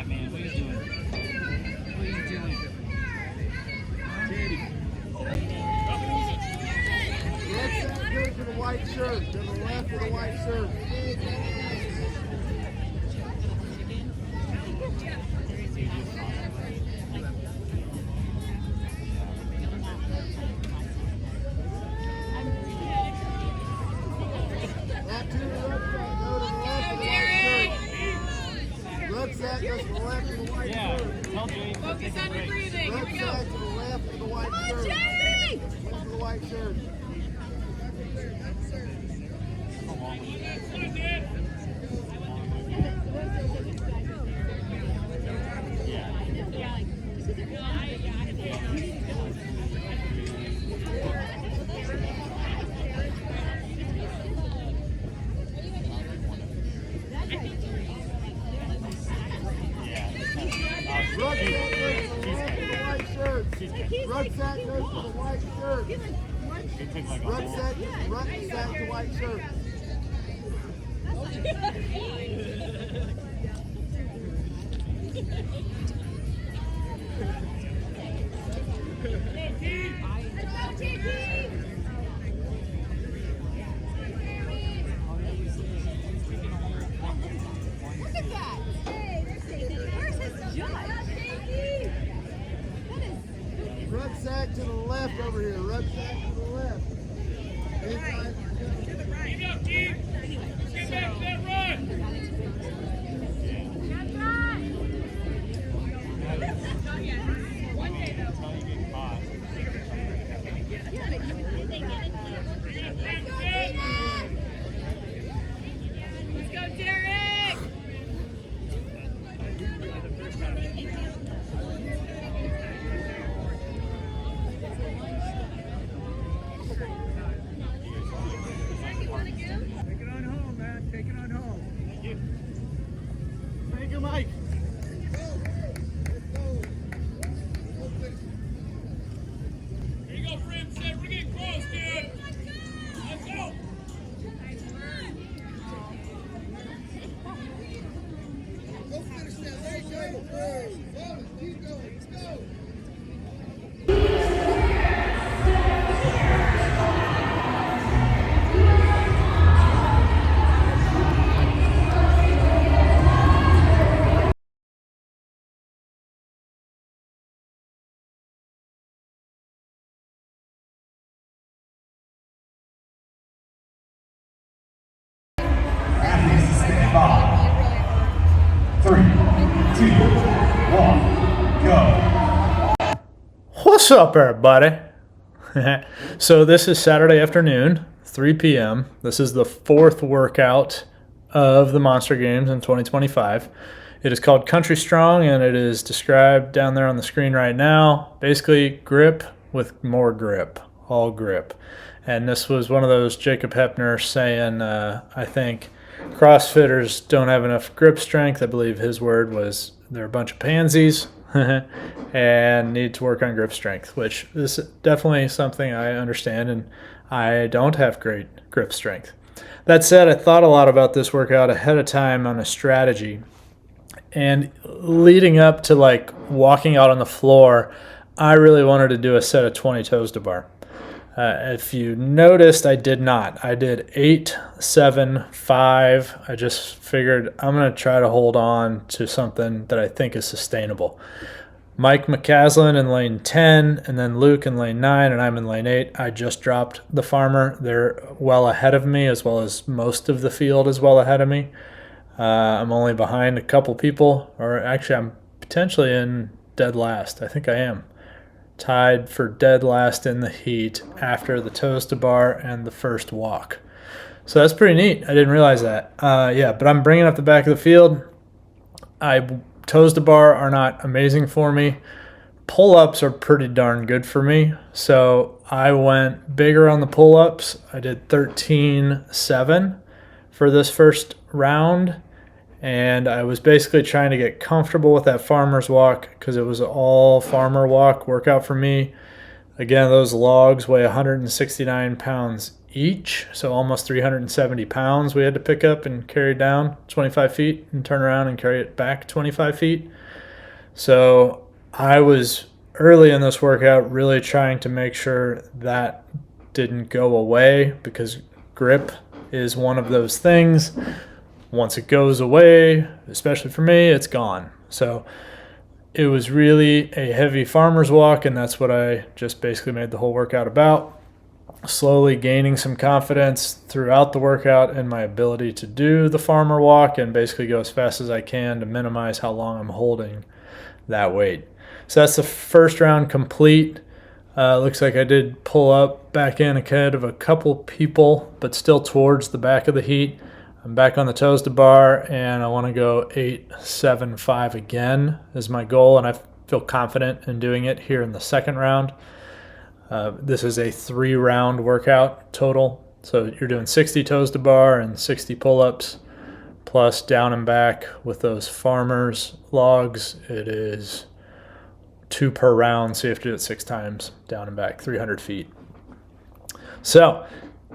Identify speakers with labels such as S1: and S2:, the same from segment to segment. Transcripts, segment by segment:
S1: man. What are you doing? What are you doing?
S2: Go to the white shirt. To the left of the white shirt. Rucksack goes to the left of the white shirt.
S1: Tell James to
S3: Focus
S1: take
S3: on
S1: a
S3: your
S1: break.
S3: breathing. Here we go.
S2: Rucksack to the left of the white shirt.
S3: Jay!
S2: Left of the white shirt. Rucksack goes to the white shirt. Rucksack to white shirt.
S3: Look at that. Where's his judge?
S2: Rucksack to the left over here. Rucksack to the left. Inside.
S4: Keep up, Keith. Get back to that run.
S3: One day though. Let's go, Derek!
S2: Take it on home, man. Take it on home. Thank you. Thank you, Mike.
S4: Here you go, friend. Say, we're getting close, dude. Let's go.
S2: Go finish that. There you go. Keep going. Let's go.
S5: Athletes stand by. 3, 2, 1, go.
S6: What's up, everybody? So this is Saturday afternoon, 3 p.m. This is the fourth workout of the Monster Games in 2025. It is called Country Strong, and it is described down there on the screen right now. Basically, grip with more grip, all grip. And this was one of those Jacob Hepner saying, I think, CrossFitters don't have enough grip strength. I believe his word was they're a bunch of pansies and need to work on grip strength, which is definitely something I understand, and I don't have great grip strength. That said, I thought a lot about this workout ahead of time on a strategy, and leading up to like walking out on the floor, I really wanted to do a set of 20 toes to bar. If you noticed, I did not. I did 8, 7, 5. I just figured I'm going to try to hold on to something that I think is sustainable. Mike McCaslin in lane 10, and then Luke in lane 9, and I'm in lane 8. I just dropped the farmer. They're well ahead of me, as well as most of the field is well ahead of me. I'm only behind a couple people, or actually I'm potentially in dead last. I think I am. Tied for dead last in the heat after the toes to bar and the first walk. So that's pretty neat. I didn't realize that. But I'm bringing up the back of the field. Toes to bar are not amazing for me. Pull-ups are pretty darn good for me. So I went bigger on the pull-ups. I did 13-7 for this first round. And I was basically trying to get comfortable with that farmer's walk because it was all farmer walk workout for me. Again, those logs weigh 169 pounds each, so almost 370 pounds we had to pick up and carry down 25 feet and turn around and carry it back 25 feet. So I was early in this workout really trying to make sure that didn't go away, because grip is one of those things. Once it goes away, especially for me, it's gone. So it was really a heavy farmer's walk, and that's what I just basically made the whole workout about. Slowly gaining some confidence throughout the workout in my ability to do the farmer walk and basically go as fast as I can to minimize how long I'm holding that weight. So that's the first round complete. Looks like I did pull up back in ahead of a couple people, but still towards the back of the heat. I'm back on the toes to bar, and I want to go 8-7-5 again is my goal, and I feel confident in doing it here in the second round. This is a 3-round workout total. So you're doing 60 toes to bar and 60 pull-ups, plus down and back with those farmers logs. It is 2 per round, so you have to do it 6 times down and back, 300 feet. So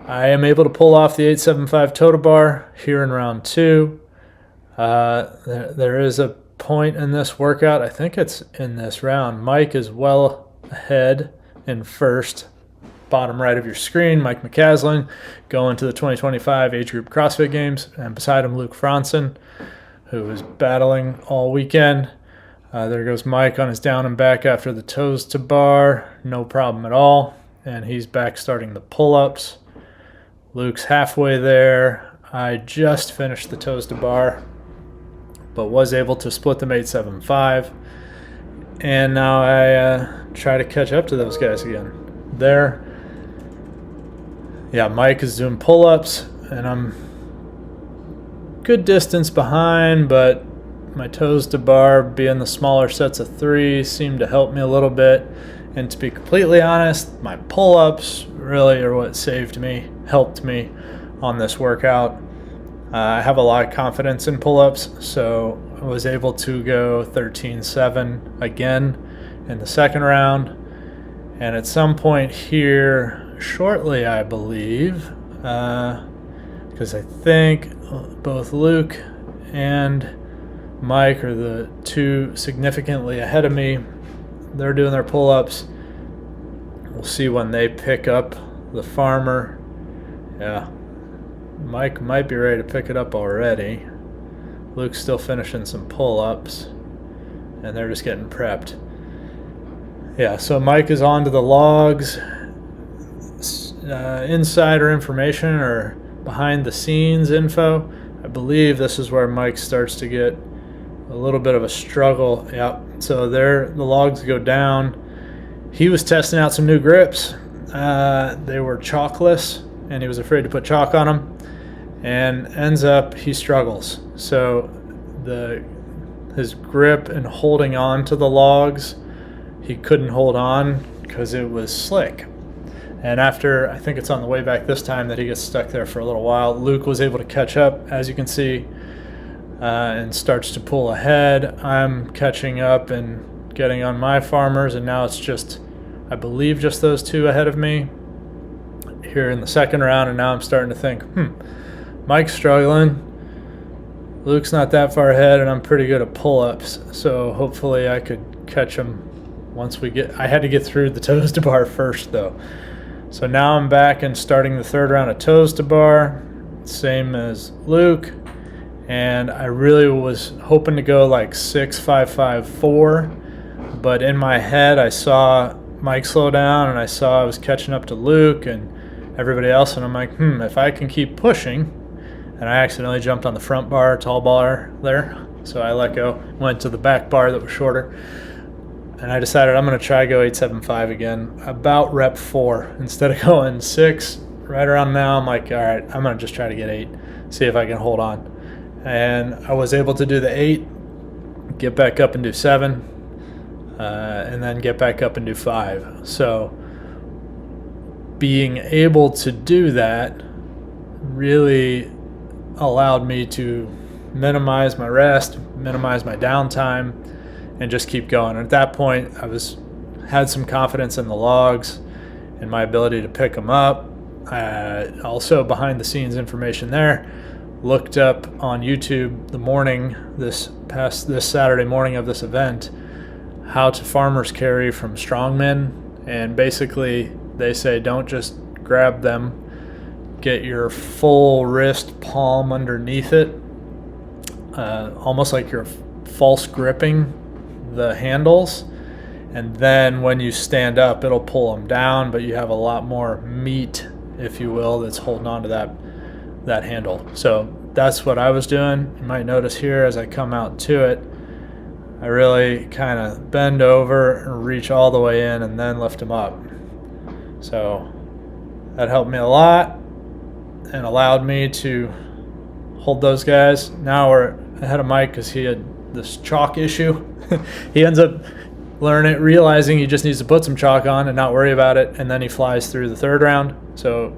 S6: I am able to pull off the 8-7-5 toe to bar here in round 2. There is a point in this workout, I think it's in this round. Mike is well ahead in first, bottom right of your screen. Mike McCaslin going to the 2025 age group CrossFit Games, and beside him Luke Franzen, who was battling all weekend. There goes Mike on his down and back after the toes to bar, no problem at all, and he's back starting the pull-ups. Luke's halfway there. I just finished the toes to bar, but was able to split them 8-7-5. And now I try to catch up to those guys again. Mike is doing pull-ups, and I'm good distance behind, but my toes to bar being the smaller sets of 3 seemed to help me a little bit. And to be completely honest, my pull-ups really are what helped me on this workout. I have a lot of confidence in pull-ups, so I was able to go 13-7 again in the second round. And at some point here, shortly I believe, because I think both Luke and Mike are the 2 significantly ahead of me. They're doing their pull-ups. We'll see when they pick up the farmer. Yeah, Mike might be ready to pick it up already. Luke's still finishing some pull-ups, and they're just getting prepped. Yeah, so Mike is on to the logs. Insider information or behind-the-scenes info. I believe this is where Mike starts to get a little bit of a struggle. Yep. So there, the logs go down. He was testing out some new grips. They were chalkless, and he was afraid to put chalk on them, and ends up he struggles. So his grip and holding on to the logs, he couldn't hold on because it was slick. And after, I think it's on the way back this time, that he gets stuck there for a little while. Luke was able to catch up, as you can see, and starts to pull ahead. I'm catching up and getting on my farmers, and now it's just, I believe, just those 2 ahead of me here in the second round. And now I'm starting to think, Mike's struggling, Luke's not that far ahead, and I'm pretty good at pull-ups, so hopefully I could catch him once I had to get through the toes to bar first though. So now I'm back and starting the third round of toes to bar, same as Luke. And I really was hoping to go like 6-5-5-4, but in my head I saw Mike slow down, and I saw I was catching up to Luke and everybody else, and I'm like, if I can keep pushing, and I accidentally jumped on the front bar, tall bar there, so I let go, went to the back bar that was shorter, and I decided I'm going to try go 8-7-5 again, about rep 4 instead of going 6. Right around now I'm like, all right, I'm going to just try to get 8, see if I can hold on. And I was able to do the 8, get back up and do 7, and then get back up and do 5. So being able to do that really allowed me to minimize my rest, minimize my downtime, and just keep going. And at that point, I had some confidence in the logs and my ability to pick them up. Also behind the scenes information there. Looked up on YouTube the morning, this Saturday morning of this event, how to farmer's carry from strongmen. And basically they say don't just grab them, get your full wrist palm underneath it, almost like you're false gripping the handles, and then when you stand up it'll pull them down, but you have a lot more meat, if you will, that's holding on to that handle. So that's what I was doing. You might notice here as I come out to it, I really kind of bend over and reach all the way in and then lift them up. So that helped me a lot and allowed me to hold those guys. Now we're ahead of Mike because he had this chalk issue. He ends up realizing he just needs to put some chalk on and not worry about it, and then he flies through the third round. So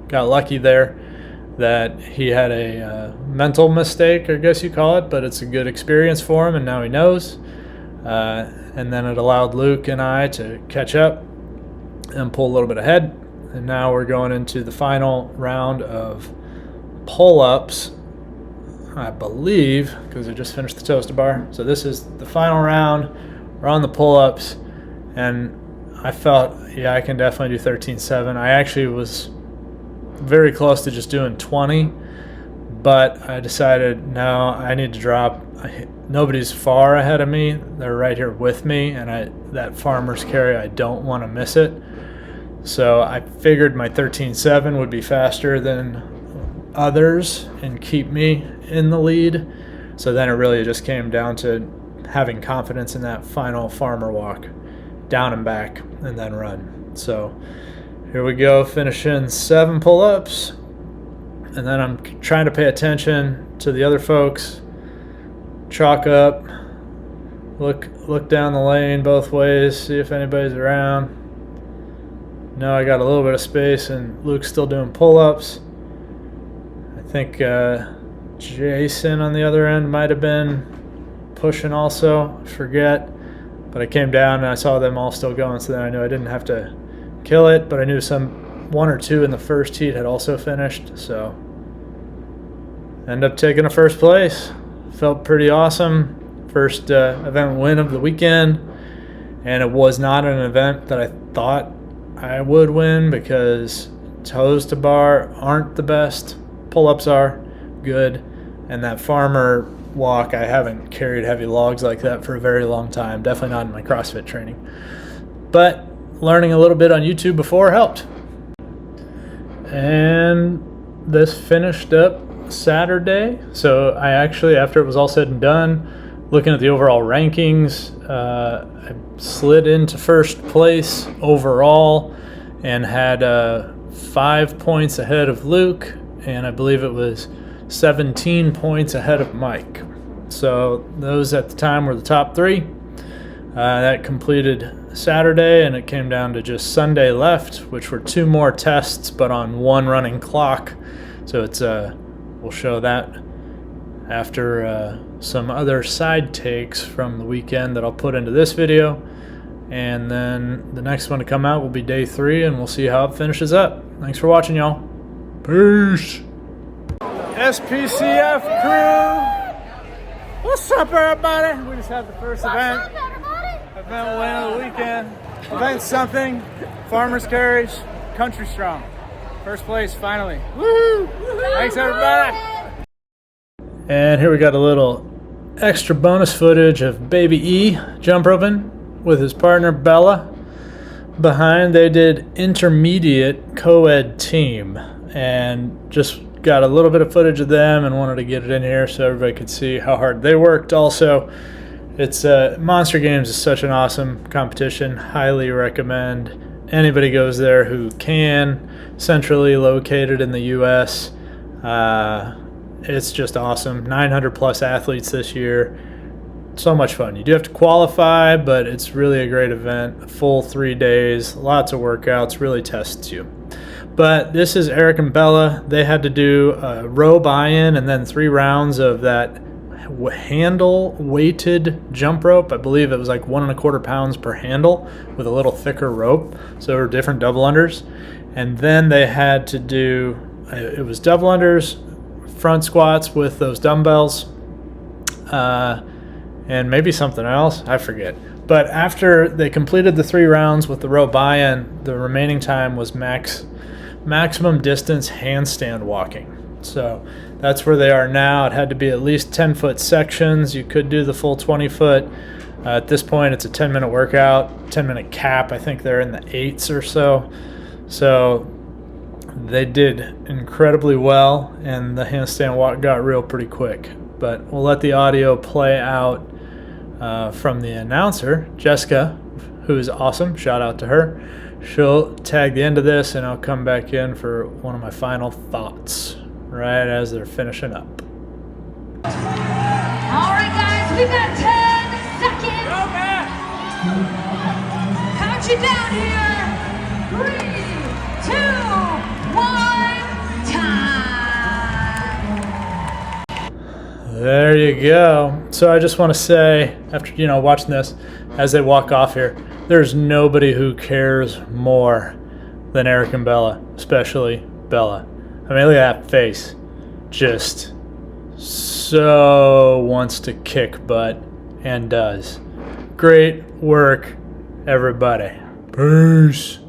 S6: got lucky there that he had a mental mistake, I guess you call it, but it's a good experience for him, and now he knows. And then it allowed Luke and I to catch up and pull a little bit ahead. And now we're going into the final round of pull-ups, I believe, because I just finished the toaster bar. So this is the final round. We're on the pull-ups, and I felt, yeah, I can definitely do 13.7. I actually was very close to just doing 20, but I decided, no, I need to drop. Nobody's far ahead of me. They're right here with me, and that farmer's carry, I don't want to miss it. So I figured my 13.7 would be faster than others and keep me in the lead. So then it really just came down to having confidence in that final farmer walk, down and back, and then run. So here we go, finishing 7 pull-ups, and then I'm trying to pay attention to the other folks. Chalk up, look down the lane both ways, see if anybody's around. No, I got a little bit of space, and Luke's still doing pull-ups. I think Jason on the other end might have been pushing also, I forget. But I came down and I saw them all still going, so then I knew I didn't have to kill it, but I knew one or two in the first heat had also finished, so end up taking a first place. Felt pretty awesome. First event win of the weekend, and it was not an event that I thought I would win because toes to bar aren't the best. Pull-ups are good, and that farmer walk, I haven't carried heavy logs like that for a very long time. Definitely not in my CrossFit training. But learning a little bit on YouTube before helped. And this finished up Saturday. So I actually, after it was all said and done, looking at the overall rankings, I slid into first place overall and had 5 points ahead of Luke, and I believe it was 17 points ahead of Mike. So those at the time were the top 3. That completed Saturday, and it came down to just Sunday left, which were 2 more tests, but on 1 running clock. So it's we'll show that after some other side takes from the weekend that I'll put into this video. And then the next one to come out will be day 3, and we'll see how it finishes up. Thanks for watching, y'all. Peace. SPCF crew. What's up, everybody? We just had the first event win of the weekend. Event something. Farmers carries. Country strong. First place, finally. Woo! Thanks, everybody. And here we got a little extra bonus footage of Baby E jump roping with his partner Bella. Behind, they did intermediate co-ed team, and just got a little bit of footage of them and wanted to get it in here so everybody could see how hard they worked. Also, it's Monster Games is such an awesome competition. Highly recommend anybody goes there who can. Centrally located in the U.S. It's just awesome. 900 plus athletes this year. So much fun. You do have to qualify, but it's really a great event. A full 3 days, lots of workouts, really tests you. But this is Eric and Bella. They had to do a row buy-in and then 3 rounds of that handle weighted jump rope. I believe it was like 1.25 pounds per handle with a little thicker rope. So there were different double unders. And then they had to do, it was double unders, front squats with those dumbbells, and maybe something else, I forget. But after they completed the 3 rounds with the rope buy-in, the remaining time was maximum distance handstand walking. So that's where they are now. It had to be at least 10-foot sections. You could do the full 20-foot. At this point, it's a 10-minute workout, 10-minute cap. I think they're in the 8s or so. So they did incredibly well, and the handstand walk got real pretty quick. But we'll let the audio play out from the announcer, Jessica, who is awesome. Shout out to her. She'll tag the end of this, and I'll come back in for one of my final thoughts right as they're finishing up.
S3: All right, guys, we've got 10 seconds.
S4: Go, Matt.
S3: Count you down here. 3, 2, 1, time.
S6: There you go. So I just want to say, after watching this, as they walk off here, there's nobody who cares more than Eric and Bella, especially Bella. I mean, look at that face. Just so wants to kick butt, and does. Great work, everybody. Peace.